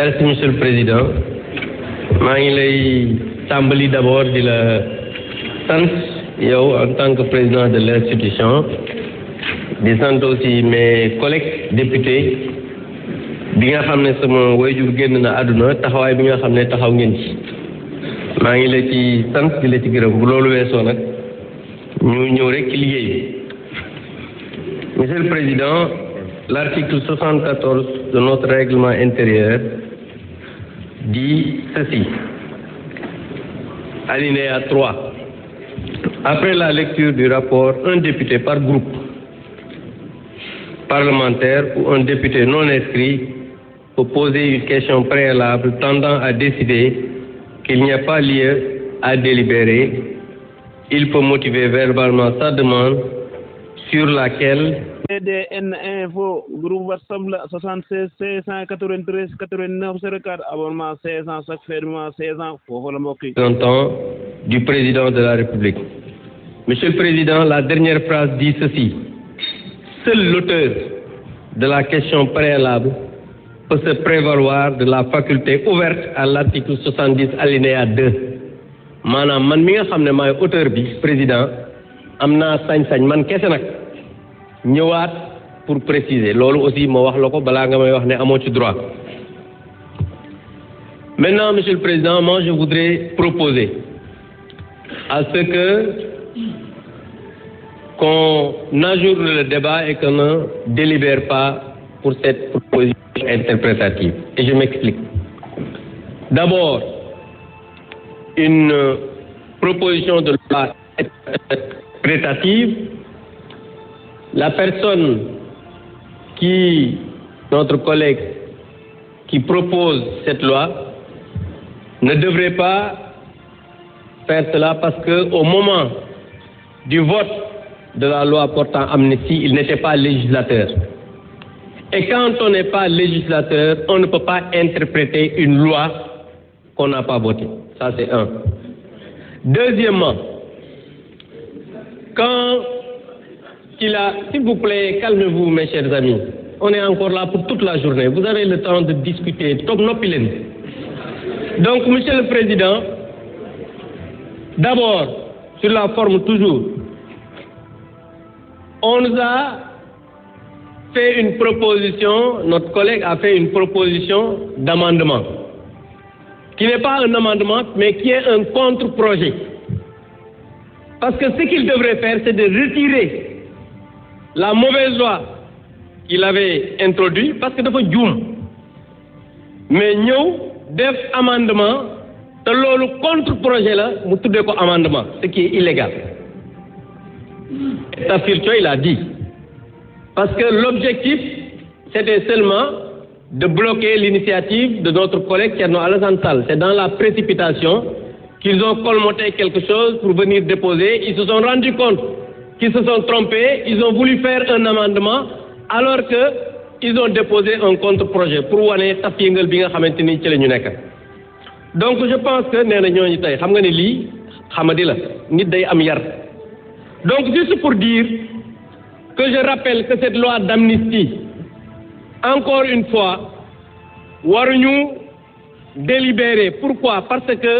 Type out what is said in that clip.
Merci, Monsieur le Président. maa ngi lay tàmbali d'abord di la sant yow en tant que président de l'institution di sant aussi mes collègues députés bi nga xam ne sama waajur génn na àdduna taxawaay bi nga xam ne taxaw ngeen ci maa ngi la ci sant di la ci gërëm bu loolu weesoo nag ñu ñëw rek ci liggéey bi. Monsieur le Président, l'article 74 de notre règlement intérieur dit ceci. Alinéa 3. Après la lecture du rapport, un député par groupe parlementaire ou un député non inscrit peut poser une question préalable tendant à décider qu'il n'y a pas lieu à délibérer. Il peut motiver verbalement sa demande sur laquelle DDN Info groupe WhatsApp la 76 593 89 04 abonnement 16 ans chaque fermement 16 ans foofu la mbokk yi. Représentant du président de la République. Monsieur le Président, la dernière phrase dit ceci. Seul l'auteur de la question préalable peut se prévaloir de la faculté ouverte à l'article 70 alinéa 2. maanaam man mi nga xam ne maay auteur bi président am naa sañ-sañ man kese nag ñëwaat pour préciser loolu aussi ma wax la ko balaa nga may wax ne amoo ci droit. Maintenant, Monsieur le Président, moi je voudrais proposer à ce que qu'on ajourne le débat et qu'on ne délibère pas pour cette proposition interprétative. Et je m'explique. D'abord, une proposition de loi interprétative, la personne notre collègue qui propose cette loi ne devrait pas faire cela parce que au moment du vote de la loi portant amnistie, il n'était pas législateur. Et quand on n'est pas législateur, on ne peut pas interpréter une loi qu'on n'a pas votée. Ça, c'est un. Deuxièmement, s'il vous plaît, calmez-vous, mes chers amis. On est encore là pour toute la journée. Vous avez le temps de discuter. Donc, Monsieur le Président, d'abord, sur la forme toujours, on nous a fait une proposition, notre collègue a fait une proposition d'amendement, qui n'est pas un amendement, mais qui est un contre-projet. Parce que ce qu'il devrait faire, c'est de retirer la mauvaise loi qu'il avait introduite, parce que dafa juum mais ñëw def amendement te loolu contre-projet la mu tuddee ko amendement, ce qui est illégal. Tafsir Thioye l'a dit. Parce que l'objectif, c'était seulement de bloquer l'initiative de notre collègue Thierno Alassane Sall. C'est dans la précipitation qu'ils ont colmaté quelque chose pour venir déposer. Ils se sont rendus compte qu'ils se sont trompés. Ils ont voulu faire un amendement alors qu'ils ont déposé un contre-projet pour wane taf yëngal bi nga xamante ni ci la ñu nekk. Donc je pense que nee na ñooñu tey xam nga ne lii xamadi la nit day am yar. Donc juste pour dire que je rappelle que cette loi d'amnistie, encore une fois, waruñu délibérer. Pourquoi? Parce que